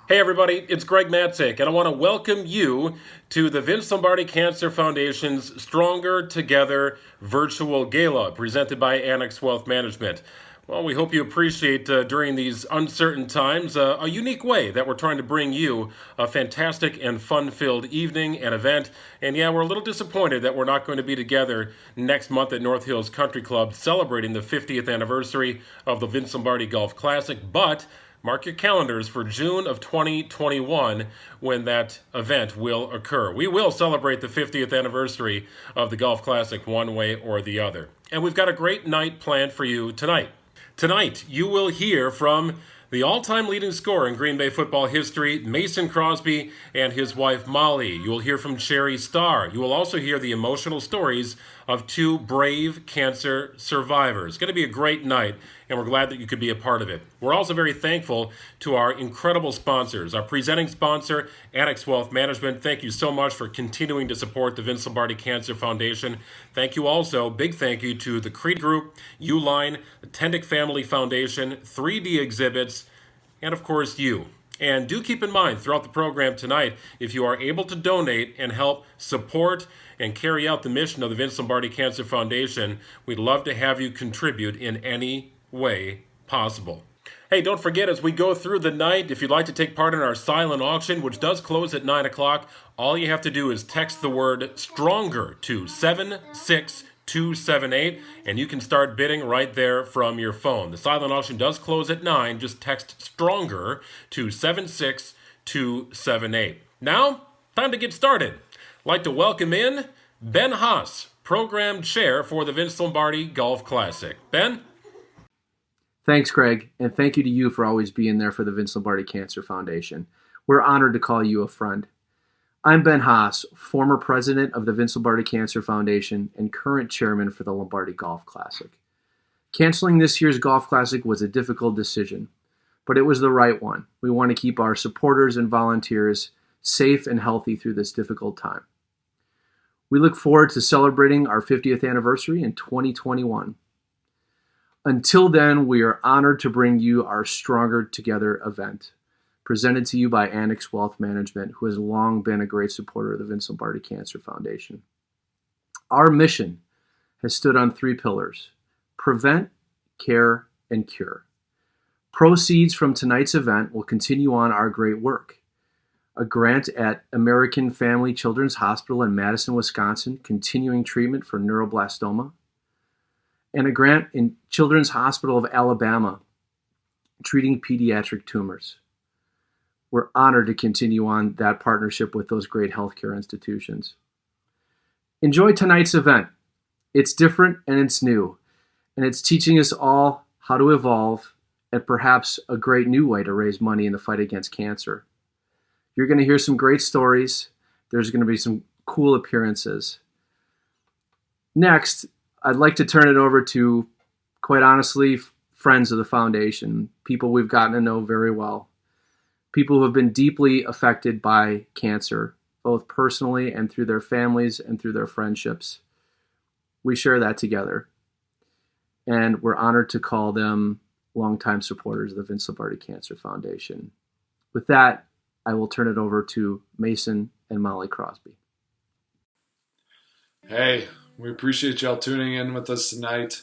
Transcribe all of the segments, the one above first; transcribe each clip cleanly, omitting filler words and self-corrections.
Hey everybody, it's Greg Matzik, and I want to welcome you to the Vince Lombardi Cancer Foundation's Stronger Together virtual gala presented by Annex Wealth Management. Well, we hope you appreciate during these uncertain times a unique way that we're trying to bring you a fantastic and fun-filled evening and event. And yeah, we're a little disappointed that we're not going to be together next month at North Hills Country Club celebrating the 50th anniversary of the Vince Lombardi Golf Classic, but mark your calendars for June of 2021 when that event will occur. We will celebrate the 50th anniversary of the Golf Classic one way or the other. And we've got a great night planned for you tonight. Tonight, you will hear from the all-time leading scorer in Green Bay football history, Mason Crosby, and his wife Molly. You will hear from Starr. You will also hear the emotional stories of two brave cancer survivors. It's going to be a great night, and we're glad that you could be a part of it. We're also very thankful to our incredible sponsors. Our presenting sponsor, Annex Wealth Management. Thank you so much for continuing to support the Vince Lombardi Cancer Foundation. Thank you also, big thank you to the Creed Group, Uline, the Tendick Family Foundation, 3D Exhibits, and of course you. And do keep in mind throughout the program tonight, if you are able to donate and help support and carry out the mission of the Vince Lombardi Cancer Foundation, we'd love to have you contribute in any way possible. Hey, don't forget as we go through the night, if you'd like to take part in our silent auction, which does close at 9 o'clock, all you have to do is text the word STRONGER to 76278, and you can start bidding right there from your phone. The silent auction does close at 9. Just text STRONGER to 76278. Now, time to get started. I'd like to welcome in Ben Haas, Program Chair for the Vince Lombardi Golf Classic. Ben? Thanks, Greg, and thank you to you for always being there for the Vince Lombardi Cancer Foundation. We're honored to call you a friend. I'm Ben Haas, former president of the Vince Lombardi Cancer Foundation and current chairman for the Lombardi Golf Classic. Canceling this year's Golf Classic was a difficult decision, but it was the right one. We want to keep our supporters and volunteers safe and healthy through this difficult time. We look forward to celebrating our 50th anniversary in 2021. Until then, we are honored to bring you our Stronger Together event, presented to you by Annex Wealth Management, who has long been a great supporter of the Vince Lombardi Cancer Foundation. Our mission has stood on 3 pillars: prevent, care, and cure. Proceeds from tonight's event will continue on our great work. A grant at American Family Children's Hospital in Madison, Wisconsin, continuing treatment for neuroblastoma, and a grant in Children's Hospital of Alabama, treating pediatric tumors. We're honored to continue on that partnership with those great healthcare institutions. Enjoy tonight's event. It's different and it's new, and it's teaching us all how to evolve and perhaps a great new way to raise money in the fight against cancer. You're going to hear some great stories. There's going to be some cool appearances. Next, I'd like to turn it over to, quite honestly, friends of the foundation, people we've gotten to know very well, people who have been deeply affected by cancer, both personally and through their families and through their friendships. We share that together, and we're honored to call them longtime supporters of the Vince Lombardi Cancer Foundation. With that, I will turn it over to Mason and Molly Crosby. Hey, we appreciate y'all tuning in with us tonight.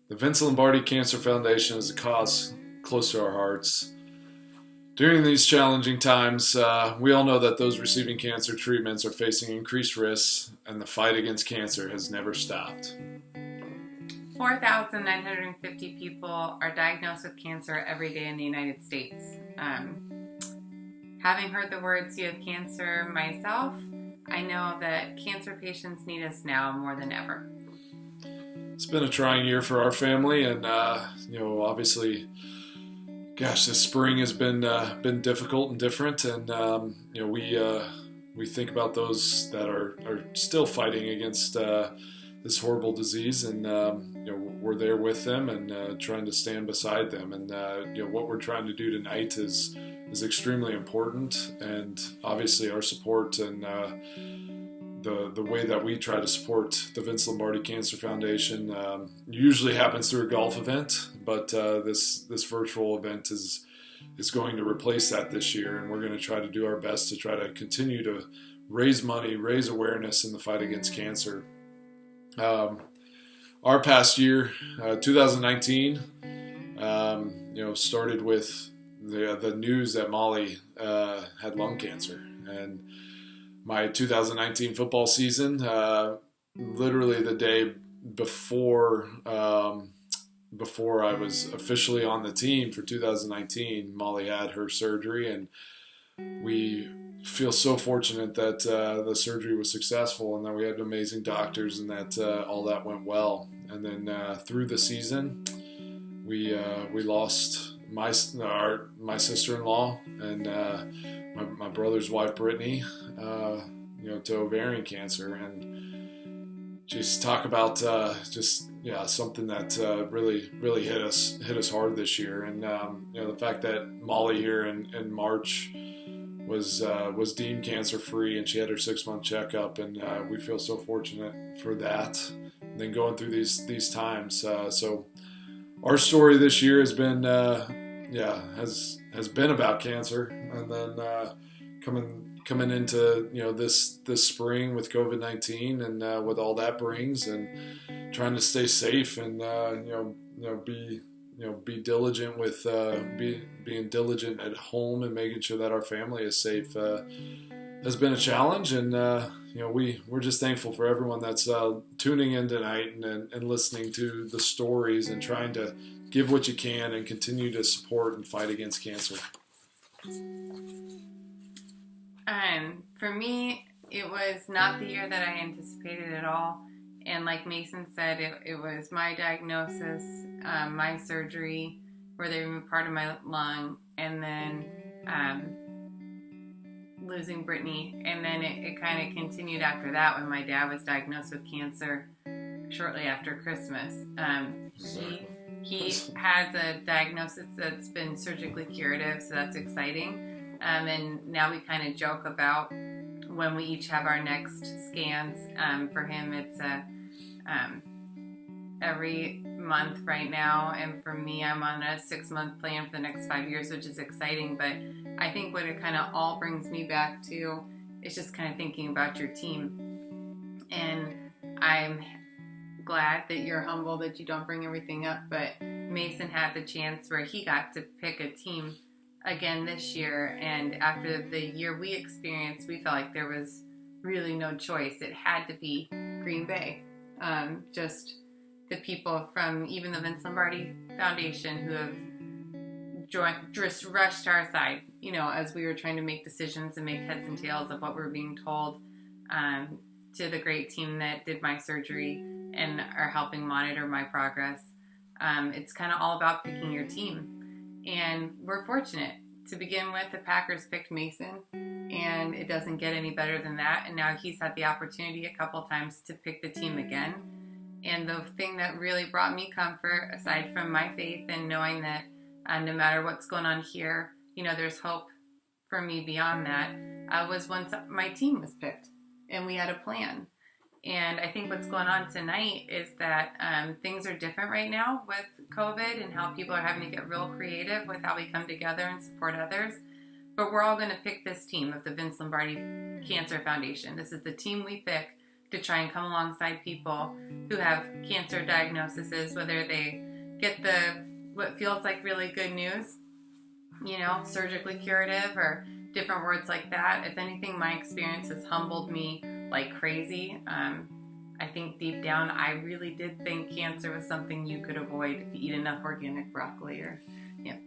The Vince Lombardi Cancer Foundation is a cause close to our hearts. During these challenging times, we all know that those receiving cancer treatments are facing increased risks, and the fight against cancer has never stopped. 4,950 people are diagnosed with cancer every day in the United States. Having heard the words "you have cancer" myself, I know that cancer patients need us now more than ever. It's been a trying year for our family, and obviously, this spring has been difficult and different, and we think about those that are still fighting against this horrible disease, and we're there with them and trying to stand beside them, and what we're trying to do tonight is extremely important, and obviously our support and the way that we try to support the Vince Lombardi Cancer Foundation usually happens through a golf event, but this virtual event is is going to replace that this year, and we're going to try to do our best to try to continue to raise money, raise awareness in the fight against cancer. Our past year, 2019, started with the news that Molly had lung cancer, and my 2019 football season, literally the day before I was officially on the team for 2019, Molly had her surgery, and we feel so fortunate that the surgery was successful and that we had amazing doctors and that all that went well. And then through the season, we lost my sister-in-law and my brother's wife Brittany, to ovarian cancer. And just talk about something that really hit us hard this year. And the fact that Molly here in March was deemed cancer-free, and she had her 6-month checkup, and we feel so fortunate for that. And then going through these times, so our story this year has been has been about cancer, and then coming into this spring with COVID-19 and what all that brings, and trying to stay safe and be diligent with being diligent at home and making sure that our family is safe has been a challenge. And we're just thankful for everyone that's tuning in tonight and listening to the stories and trying to give what you can and continue to support and fight against cancer. For me, it was not the year that I anticipated at all. And like Mason said, it was my diagnosis, my surgery, where they removed part of my lung, and then losing Brittany. And then it kind of continued after that when my dad was diagnosed with cancer shortly after Christmas. He has a diagnosis that's been surgically curative, so that's exciting. And now we kind of joke about when we each have our next scans. For him, it's every month right now, and for me, I'm on a 6-month plan for the next 5 years, which is exciting. But I think what it kind of all brings me back to is just kind of thinking about your team. And I'm glad that you're humble that you don't bring everything up, but Mason had the chance where he got to pick a team again this year, and after the year we experienced, we felt like there was really no choice. It had to be Green Bay. Just the people from even the Vince Lombardi Foundation who have just rushed to our side, as we were trying to make decisions and make heads and tails of what we were being told, to the great team that did my surgery and are helping monitor my progress. It's kind of all about picking your team. And we're fortunate. To begin with, the Packers picked Mason, and it doesn't get any better than that. And now he's had the opportunity a couple times to pick the team again. And the thing that really brought me comfort, aside from my faith and knowing that no matter what's going on here, there's hope for me beyond that, was once my team was picked and we had a plan. And I think what's going on tonight is that things are different right now with COVID and how people are having to get real creative with how we come together and support others. But we're all going to pick this team of the Vince Lombardi Cancer Foundation. This is the team we pick to try and come alongside people who have cancer diagnoses, whether they get what feels like really good news, surgically curative or different words like that. If anything, my experience has humbled me like crazy. I think deep down, I really did think cancer was something you could avoid if you eat enough organic broccoli. Or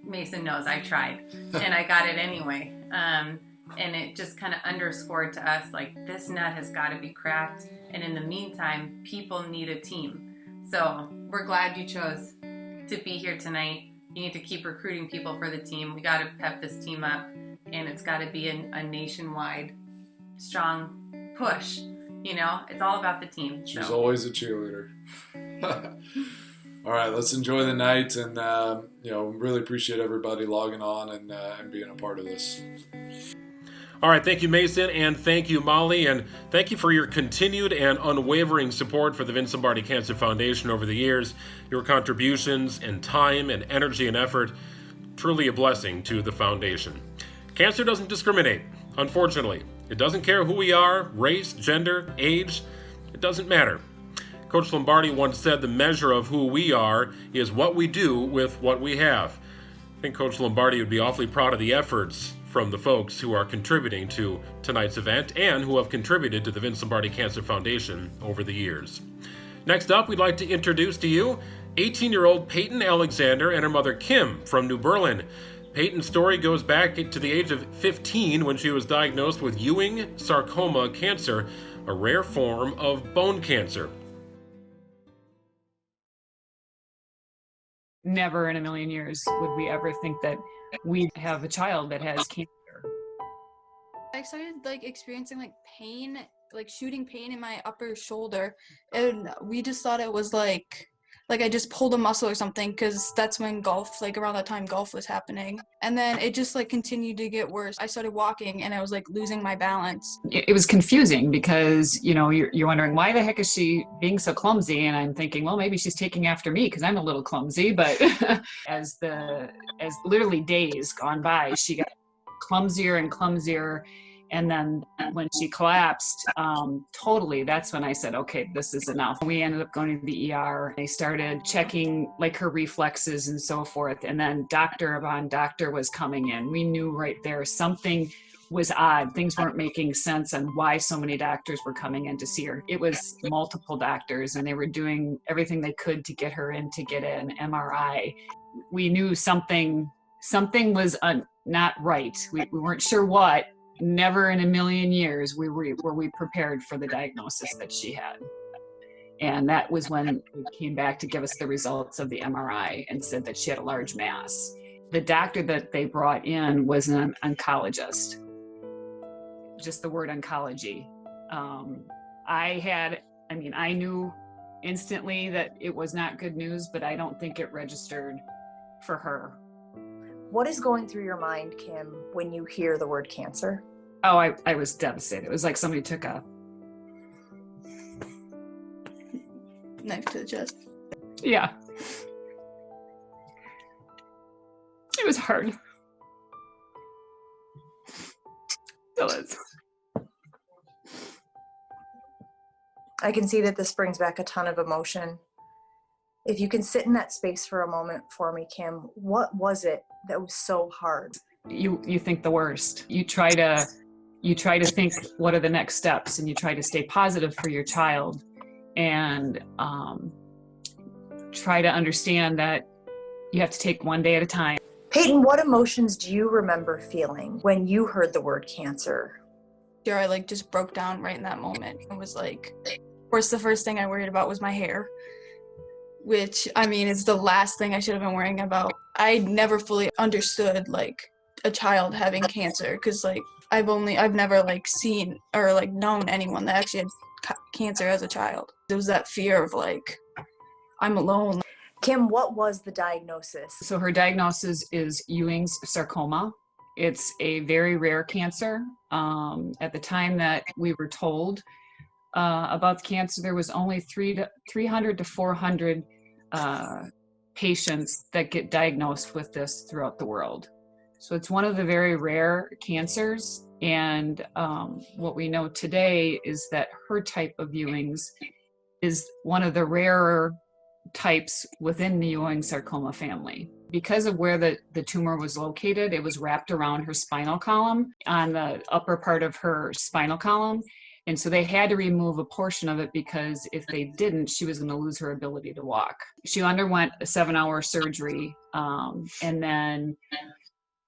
Mason knows I tried, and I got it anyway. And it just kind of underscored to us, like, this nut has got to be cracked. And in the meantime, people need a team. So we're glad you chose to be here tonight. You need to keep recruiting people for the team. We got to pep this team up, and it's got to be a nationwide strong push. It's all about the team. She's always a cheerleader. All right, let's enjoy the night, and really appreciate everybody logging on and being a part of this. All right, thank you, Mason, and thank you, Molly, and thank you for your continued and unwavering support for the Vince Lombardi Cancer Foundation over the years. Your contributions and time and energy and effort truly a blessing to the foundation. Cancer doesn't discriminate, unfortunately. It doesn't care who we are, race, gender, age. It doesn't matter. Coach Lombardi once said the measure of who we are is what we do with what we have. I think Coach Lombardi would be awfully proud of the efforts from the folks who are contributing to tonight's event and who have contributed to the Vince Lombardi Cancer Foundation over the years. Next up, we'd like to introduce to you 18-year-old Peyton Alexander and her mother Kim from New Berlin. Peyton's story goes back to the age of 15 when she was diagnosed with Ewing sarcoma cancer, a rare form of bone cancer. Never in a million years would we ever think that we have a child that has cancer. I started experiencing pain, shooting pain in my upper shoulder, and we just thought it was like I just pulled a muscle or something, because that's when golf, around that time golf was happening. And then it just continued to get worse. I started walking and I was losing my balance. It was confusing because, you're wondering, why the heck is she being so clumsy? And I'm thinking, well, maybe she's taking after me because I'm a little clumsy. But as literally days gone by, she got clumsier and clumsier. And then when she collapsed, totally, that's when I said, okay, this is enough. We ended up going to the ER. They started checking her reflexes and so forth. And then doctor upon doctor was coming in. We knew right there something was odd. Things weren't making sense on why so many doctors were coming in to see her. It was multiple doctors, and they were doing everything they could to get her in, to get an MRI. We knew something was not right. We weren't sure what. Never in a million years were we prepared for the diagnosis that she had. And that was when it came back to give us the results of the MRI and said that she had a large mass. The doctor that they brought in was an oncologist. Just the word oncology. I knew instantly that it was not good news, but I don't think it registered for her. What is going through your mind, Kim, when you hear the word cancer? Oh, I was devastated. It was like somebody took a Knife to the chest. Yeah. It was hard. Still is. I can see that this brings back a ton of emotion. If you can sit in that space for a moment for me, Kim, what was it that was so hard? You think the worst. You try to think, what are the next steps, and you try to stay positive for your child, and try to understand that you have to take one day at a time. Peyton, what emotions do you remember feeling when you heard the word cancer? I just broke down right in that moment. It was of course, the first thing I worried about was my hair, which is the last thing I should have been worrying about. I never fully understood a child having cancer, because I've never seen or known anyone that actually had cancer as a child. There was that fear of I'm alone. Kim, what was the diagnosis? So her diagnosis is Ewing's sarcoma. It's a very rare cancer. At the time that we were told about the cancer, there was only 300 to 400 patients that get diagnosed with this throughout the world. So it's one of the very rare cancers. And what we know today is that her type of Ewing's is one of the rarer types within the Ewing sarcoma family. Because of where the tumor was located, it was wrapped around her spinal column, on the upper part of her spinal column. And so they had to remove a portion of it, because if they didn't, she was going to lose her ability to walk. She underwent a 7-hour surgery. And then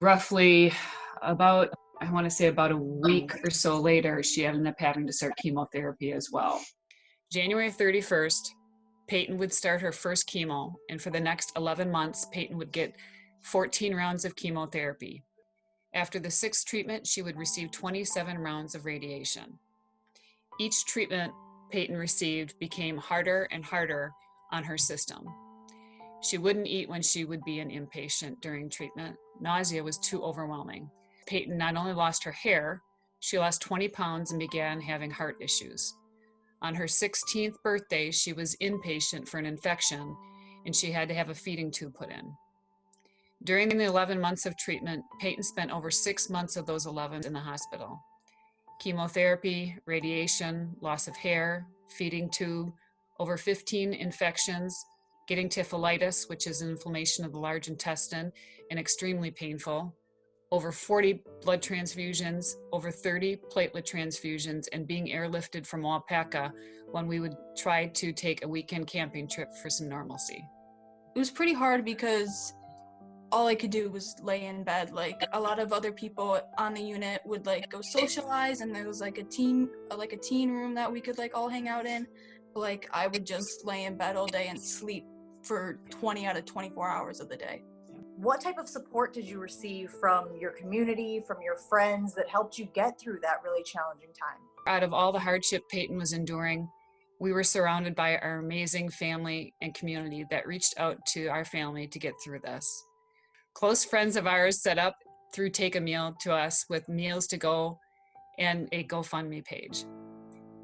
roughly about a week or so later, she ended up having to start chemotherapy as well. January 31st, Peyton would start her first chemo, and for the next 11 months, Peyton would get 14 rounds of chemotherapy. After the 6th treatment, she would receive 27 rounds of radiation. Each treatment Peyton received became harder and harder on her system. She wouldn't eat when she would be an inpatient during treatment. Nausea was too overwhelming. Peyton not only lost her hair, she lost 20 pounds and began having heart issues. On her 16th birthday, she was inpatient for an infection, and she had to have a feeding tube put in. During the 11 months of treatment, Peyton spent over 6 months of those 11 in the hospital. Chemotherapy, radiation, loss of hair, feeding tube, over 15 infections, getting typhlitis, which is an inflammation of the large intestine and extremely painful, over 40 blood transfusions, over 30 platelet transfusions, and being airlifted from Wapaka when we would try to take a weekend camping trip for some normalcy. It was pretty hard because all I could do was lay in bed. Like a lot of other people on the unit would like go socialize, and there was like a teen room that we could like all hang out in. Like I would just lay in bed all day and sleep for 20 out of 24 hours of the day. What type of support did you receive from your community, from your friends that helped you get through that really challenging time? Out of all the hardship Peyton was enduring, we were surrounded by our amazing family and community that reached out to our family to get through this. Close friends of ours set up through Take a Meal to us with meals to go and a GoFundMe page.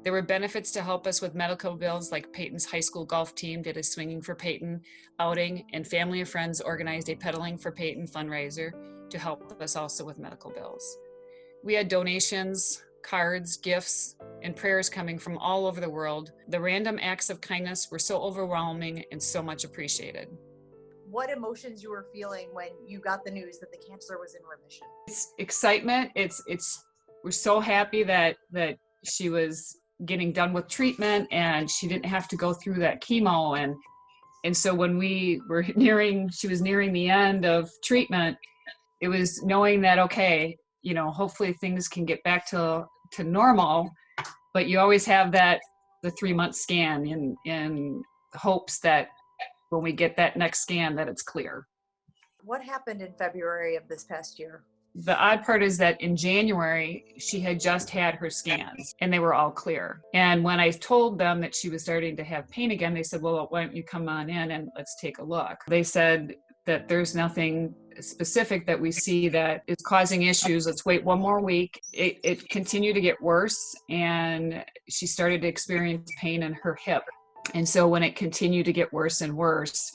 There were benefits to help us with medical bills, like Peyton's high school golf team did a Swinging for Peyton outing, and family and friends organized a Pedaling for Peyton fundraiser to help us also with medical bills. We had donations, cards, gifts, and prayers coming from all over the world. The random acts of kindness were so overwhelming and so much appreciated. What emotions you were feeling when you got the news that the cancer was in remission? It's excitement. We're so happy that she was getting done with treatment and she didn't have to go through that chemo. And so when she was nearing the end of treatment, it was knowing that, okay, hopefully things can get back to normal, but you always have the 3-month scan in hopes that when we get that next scan that it's clear. What happened in February of this past year? The odd part is that in January, she had just had her scans and they were all clear. And when I told them that she was starting to have pain again, they said, well, why don't you come on in and let's take a look. They said that there's nothing specific that we see that is causing issues. Let's wait 1 more week. It continued to get worse and she started to experience pain in her hip. And so when it continued to get worse and worse,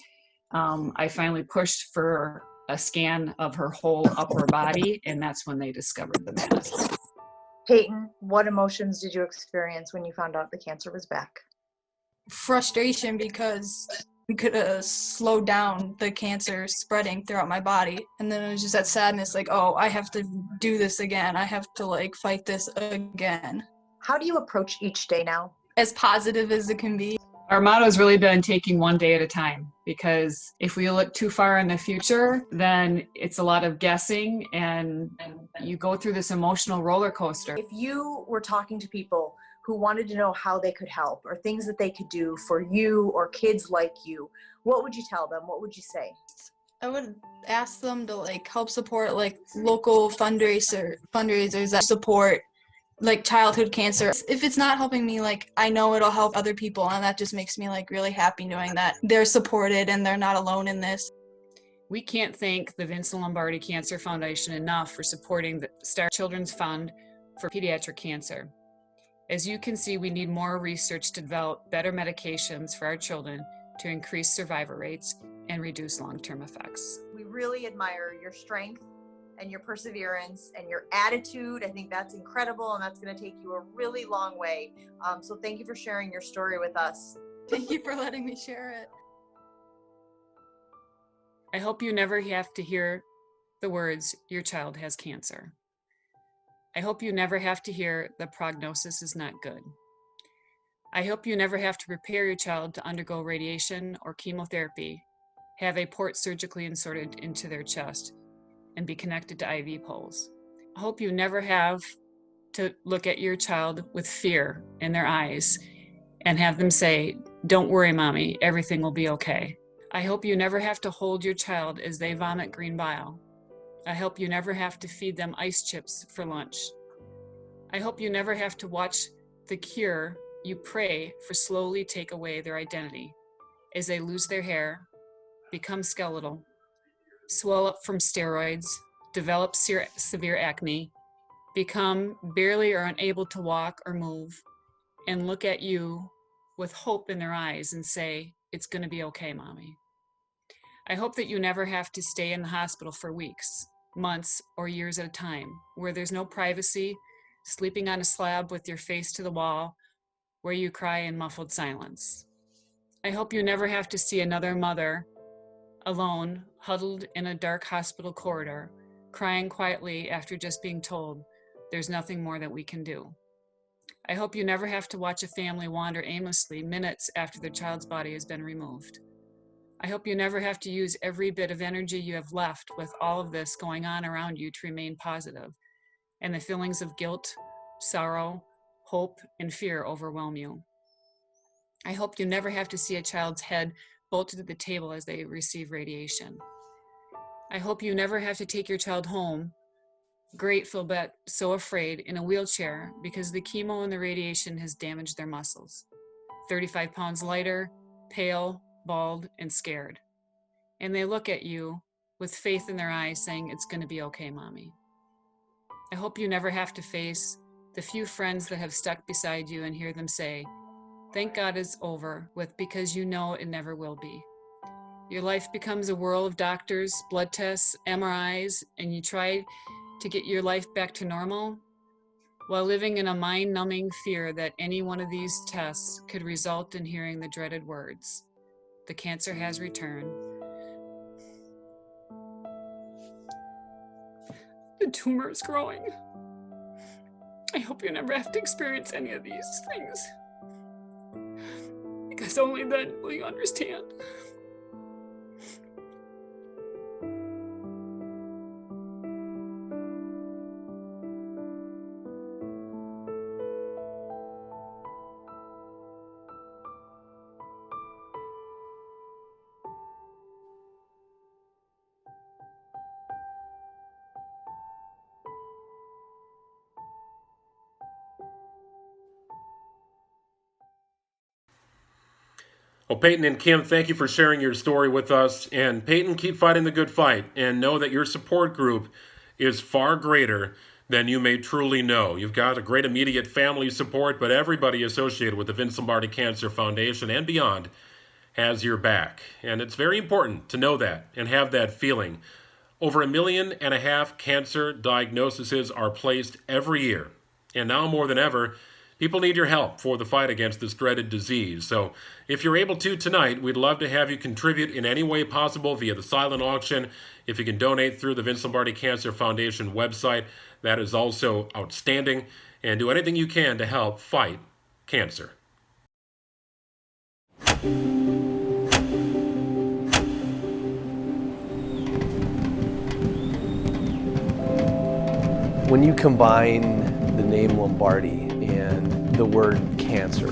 I finally pushed for a scan of her whole upper body, and that's when they discovered the mass. Peyton, what emotions did you experience when you found out the cancer was back? Frustration, because we could have slowed down the cancer spreading throughout my body. And then it was just that sadness, like, oh, I have to do this again. I have to like fight this again. How do you approach each day now? As positive as it can be. Our motto has really been taking one day at a time, because if we look too far in the future, then it's a lot of guessing and you go through this emotional roller coaster. If you were talking to people who wanted to know how they could help or things that they could do for you or kids like you, what would you tell them? What would you say? I would ask them to like help support like local fundraisers that support like childhood cancer. If it's not helping me, like I know it'll help other people, and that just makes me like really happy knowing that they're supported and they're not alone in this. We can't thank the Vincent Lombardi Cancer Foundation enough for supporting the Starr Children's Fund for pediatric cancer. As you can see, we need more research to develop better medications for our children to increase survivor rates and reduce long-term effects. We really admire your strength and your perseverance and your attitude. I think that's incredible, and that's going to take you a really long way. So thank you for sharing your story with us. Thank you for letting me share it. I hope you never have to hear the words, your child has cancer. I hope you never have to hear the prognosis is not good. I hope you never have to prepare your child to undergo radiation or chemotherapy, have a port surgically inserted into their chest, and be connected to IV poles. I hope you never have to look at your child with fear in their eyes and have them say, don't worry, mommy, everything will be okay. I hope you never have to hold your child as they vomit green bile. I hope you never have to feed them ice chips for lunch. I hope you never have to watch the cure you pray for slowly take away their identity as they lose their hair, become skeletal, swell up from steroids, develop severe acne, become barely or unable to walk or move, and look at you with hope in their eyes and say, it's going to be okay, mommy. I hope that you never have to stay in the hospital for weeks, months, or years at a time, where there's no privacy, sleeping on a slab with your face to the wall, where you cry in muffled silence. I hope you never have to see another mother alone, huddled in a dark hospital corridor, crying quietly after just being told there's nothing more that we can do. I hope you never have to watch a family wander aimlessly minutes after their child's body has been removed. I hope you never have to use every bit of energy you have left with all of this going on around you to remain positive, and the feelings of guilt, sorrow, hope, and fear overwhelm you. I hope you never have to see a child's head bolted to the table as they receive radiation. I hope you never have to take your child home, grateful but so afraid, in a wheelchair because the chemo and the radiation has damaged their muscles. 35 pounds lighter, pale, bald, and scared. And they look at you with faith in their eyes saying, "It's going to be okay, Mommy." I hope you never have to face the few friends that have stuck beside you and hear them say, "Thank God it's over with," because you know it never will be. Your life becomes a whirl of doctors, blood tests, MRIs, and you try to get your life back to normal while living in a mind-numbing fear that any one of these tests could result in hearing the dreaded words, "The cancer has returned. The tumor is growing." I hope you never have to experience any of these things, because only then will you understand. Well, Peyton and Kim, thank you for sharing your story with us. And Peyton, keep fighting the good fight and know that your support group is far greater than you may truly know. You've got a great immediate family support, but everybody associated with the Vince Lombardi Cancer Foundation and beyond has your back. And it's very important to know that and have that feeling. Over 1.5 million cancer diagnoses are placed every year. And now more than ever, people need your help for the fight against this dreaded disease. So if you're able to tonight, we'd love to have you contribute in any way possible via the silent auction. If you can donate through the Vince Lombardi Cancer Foundation website, that is also outstanding. And do anything you can to help fight cancer. When you combine the name Lombardi and the word cancer,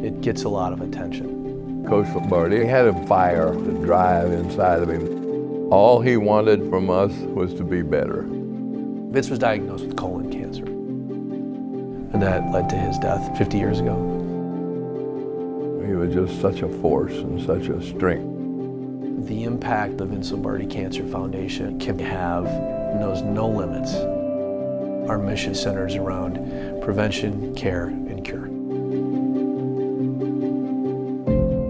it gets a lot of attention. Coach Lombardi had a fire, a drive inside of him. All he wanted from us was to be better. Vince was diagnosed with colon cancer, and that led to his death 50 years ago. He was just such a force and such a strength. The impact the Vince Lombardi Cancer Foundation can have knows no limits. Our mission centers around prevention, care, and cure.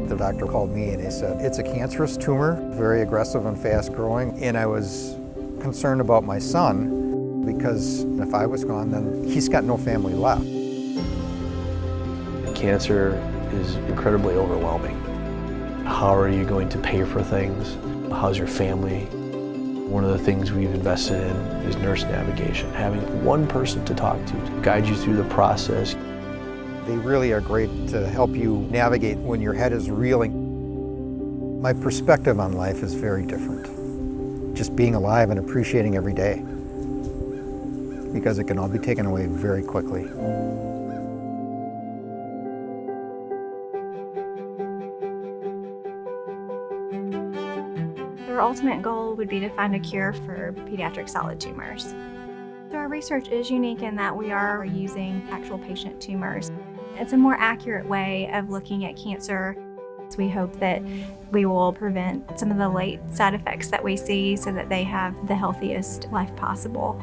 The doctor called me and he said, "It's a cancerous tumor, very aggressive and fast growing." And I was concerned about my son because if I was gone, then he's got no family left. Cancer is incredibly overwhelming. How are you going to pay for things? How's your family? One of the things we've invested in is nurse navigation, having one person to talk to guide you through the process. They really are great to help you navigate when your head is reeling. My perspective on life is very different. Just being alive and appreciating every day, because it can all be taken away very quickly. Our ultimate goal would be to find a cure for pediatric solid tumors. So our research is unique in that we are using actual patient tumors. It's a more accurate way of looking at cancer. We hope that we will prevent some of the late side effects that we see so that they have the healthiest life possible.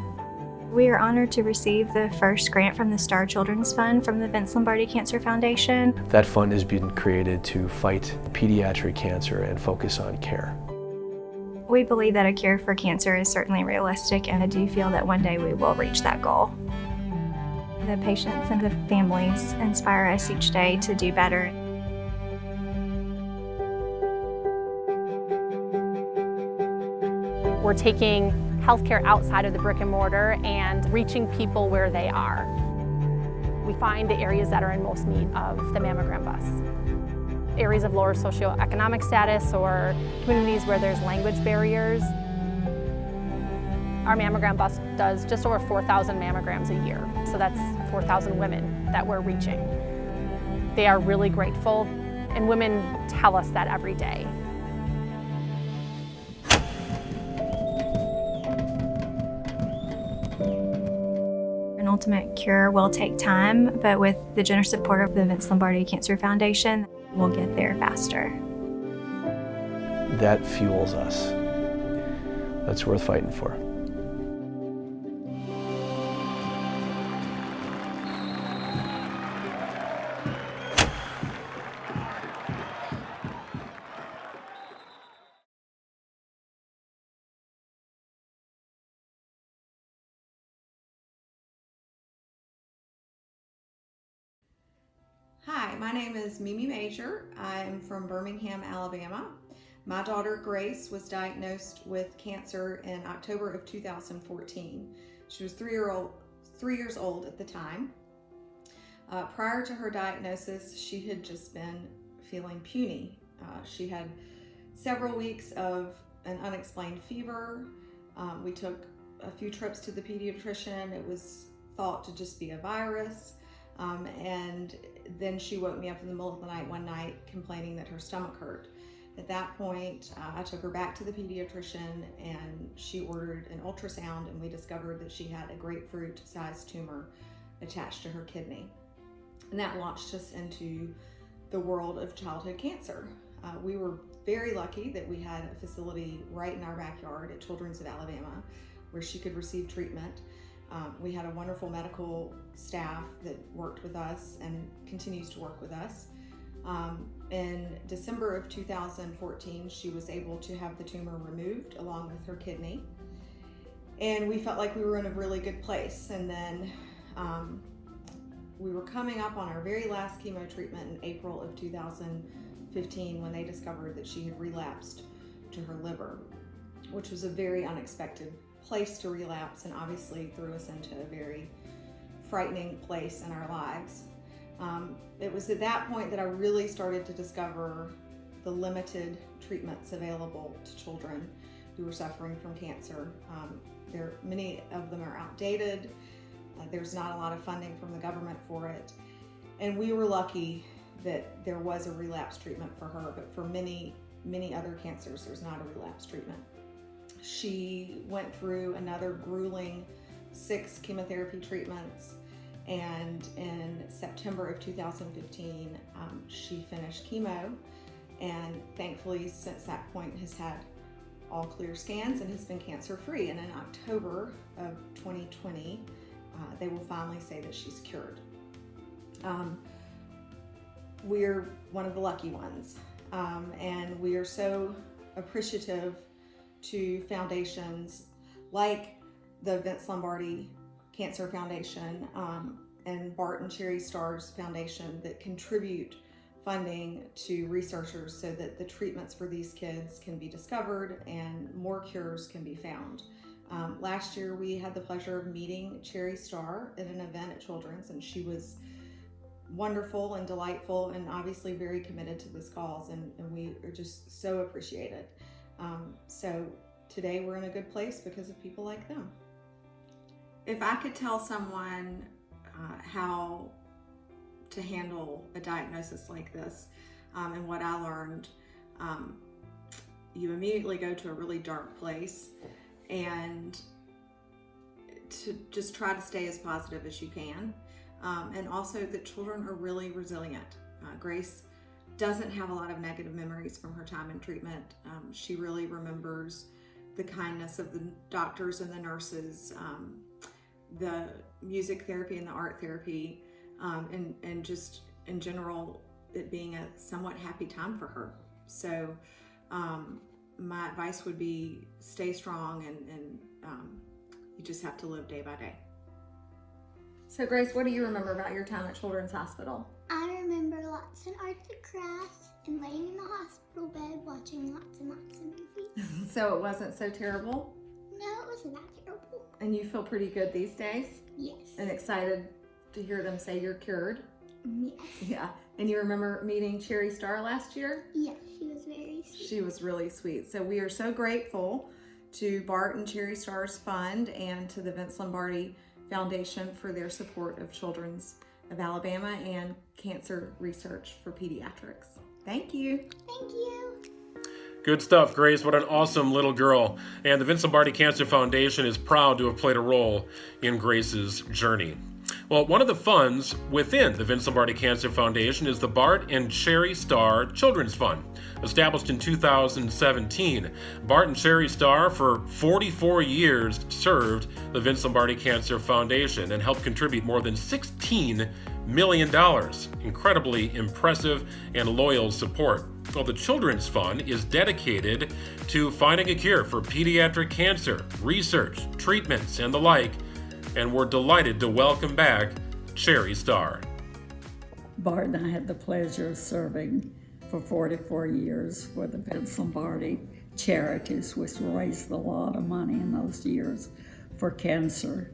We are honored to receive the first grant from the Starr Children's Fund from the Vince Lombardi Cancer Foundation. That fund has been created to fight pediatric cancer and focus on care. We believe that a cure for cancer is certainly realistic, and I do feel that one day we will reach that goal. The patients and the families inspire us each day to do better. We're taking healthcare outside of the brick and mortar and reaching people where they are. We find the areas that are in most need of the mammogram bus. Areas of lower socioeconomic status or communities where there's language barriers. Our mammogram bus does just over 4,000 mammograms a year, so that's 4,000 women that we're reaching. They are really grateful, and women tell us that every day. An ultimate cure will take time, but with the generous support of the Vince Lombardi Cancer Foundation, we'll get there faster. That fuels us. That's worth fighting for. Hi, my name is Mimi Major. I'm from Birmingham, Alabama. My daughter Grace was diagnosed with cancer in October of 2014. She was 3 years old at the time. Prior to her diagnosis, she had just been feeling puny. She had several weeks of an unexplained fever. We took a few trips to the pediatrician. It was thought to just be a virus. And then she woke me up in the middle of the night one night complaining that her stomach hurt. At that point, I took her back to the pediatrician and she ordered an ultrasound, and we discovered that she had a grapefruit-sized tumor attached to her kidney. And that launched us into the world of childhood cancer. We were very lucky that we had a facility right in our backyard at Children's of Alabama where she could receive treatment. We had a wonderful medical staff that worked with us and continues to work with us. In December of 2014, she was able to have the tumor removed along with her kidney. And we felt like we were in a really good place. And then we were coming up on our very last chemo treatment in April of 2015 when they discovered that she had relapsed to her liver, which was a very unexpected place to relapse and obviously threw us into a very frightening place in our lives. It was at that point that I really started to discover the limited treatments available to children who were suffering from cancer. Many of them are outdated. There's not a lot of funding from the government for it. And we were lucky that there was a relapse treatment for her, but for many, many other cancers, there's not a relapse treatment. She went through another grueling 6 chemotherapy treatments, and in September of 2015, she finished chemo, and thankfully since that point has had all clear scans and has been cancer-free. And in October of 2020, they will finally say that she's cured. We're one of the lucky ones, and we are so appreciative to foundations like the Vince Lombardi Cancer Foundation and Bart and Sherry Starr's foundation that contribute funding to researchers so that the treatments for these kids can be discovered and more cures can be found. Last year we had the pleasure of meeting Sherry Starr at an event at Children's, and she was wonderful and delightful and obviously very committed to this cause, and we are just so appreciated. So today we're in a good place because of people like them. If I could tell someone how to handle a diagnosis like this and what I learned, you immediately go to a really dark place and to just try to stay as positive as you can. And also that children are really resilient. Grace doesn't have a lot of negative memories from her time in treatment. She really remembers the kindness of the doctors and the nurses, the music therapy and the art therapy, and just in general, it being a somewhat happy time for her. So my advice would be stay strong, and you just have to live day by day. So Grace, what do you remember about your time at Children's Hospital? I remember lots of arts and crafts and laying in the hospital bed watching lots and lots of movies. So it wasn't so terrible? No, it wasn't that terrible. And you feel pretty good these days? Yes. And excited to hear them say you're cured? Yes. Yeah. And you remember meeting Cherry Starr last year? Yes, she was very sweet. She was really sweet. So we are so grateful to Bart and Cherry Starr's Fund and to the Vince Lombardi Foundation for their support of Children's of Alabama and cancer research for pediatrics. Thank you. Thank you. Good stuff, Grace. What an awesome little girl. And the Vince Lombardi Cancer Foundation is proud to have played a role in Grace's journey. Well, one of the funds within the Vince Lombardi Cancer Foundation is the Bart and Cherry Starr Children's Fund. Established in 2017, Bart and Cherry Starr for 44 years served the Vince Lombardi Cancer Foundation and helped contribute more than $16 million. Incredibly impressive and loyal support. Well, the Children's Fund is dedicated to finding a cure for pediatric cancer, research, treatments, and the like. And we're delighted to welcome back Cherry Starr. Bart and I had the pleasure of serving for 44 years for the Vince Lombardi Charities, which raised a lot of money in those years for cancer.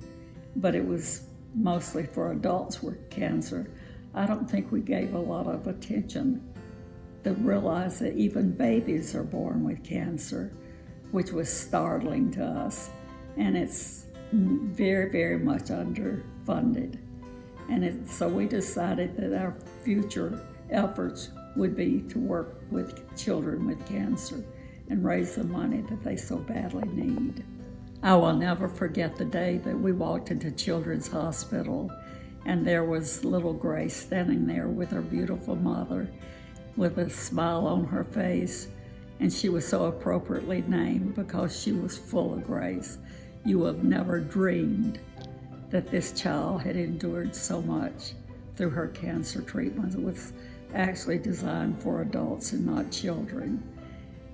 But it was mostly for adults with cancer. I don't think we gave a lot of attention to realize that even babies are born with cancer, which was startling to us. And it's very, very much underfunded. And so we decided that our future efforts would be to work with children with cancer and raise the money that they so badly need. I will never forget the day that we walked into Children's Hospital and there was little Grace standing there with her beautiful mother with a smile on her face, and she was so appropriately named because she was full of grace. You have never dreamed that this child had endured so much through her cancer treatment. It was actually designed for adults and not children.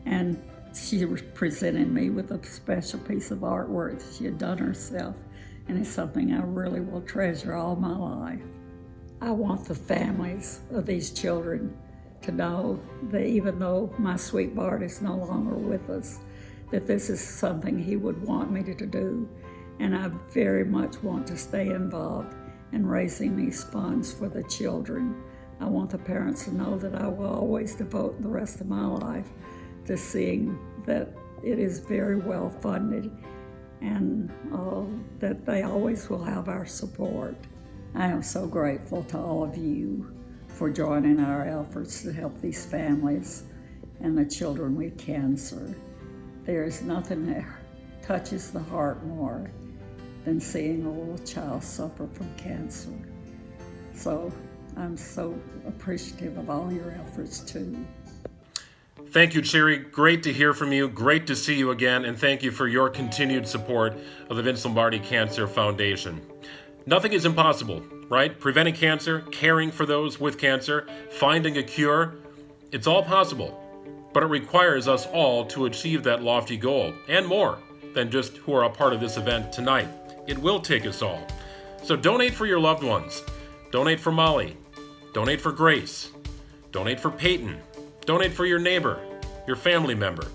And she presented me with a special piece of artwork that she had done herself, and it's something I really will treasure all my life. I want the families of these children to know that even though my sweet Bart is no longer with us, that this is something he would want me to do, and I very much want to stay involved in raising these funds for the children. I want the parents to know that I will always devote the rest of my life to seeing that it is very well funded and that they always will have our support. I am so grateful to all of you for joining our efforts to help these families and the children with cancer. There is nothing that touches the heart more than seeing a little child suffer from cancer. So I'm so appreciative of all your efforts too. Thank you, Cherry. Great to hear from you. Great to see you again. And thank you for your continued support of the Vince Lombardi Cancer Foundation. Nothing is impossible, right? Preventing cancer, caring for those with cancer, finding a cure, it's all possible. But it requires us all to achieve that lofty goal, and more than just who are a part of this event tonight. It will take us all. So donate for your loved ones. Donate for Molly. Donate for Grace. Donate for Peyton. Donate for your neighbor, your family member.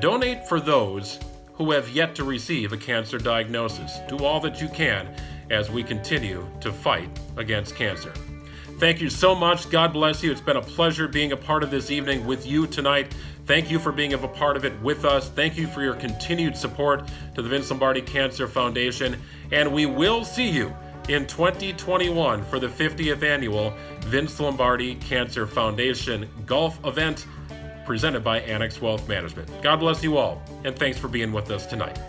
Donate for those who have yet to receive a cancer diagnosis. Do all that you can as we continue to fight against cancer. Thank you so much. God bless you. It's been a pleasure being a part of this evening with you tonight. Thank you for being a part of it with us. Thank you for your continued support to the Vince Lombardi Cancer Foundation. And we will see you in 2021 for the 50th annual Vince Lombardi Cancer Foundation golf event presented by Annex Wealth Management. God bless you all, and thanks for being with us tonight.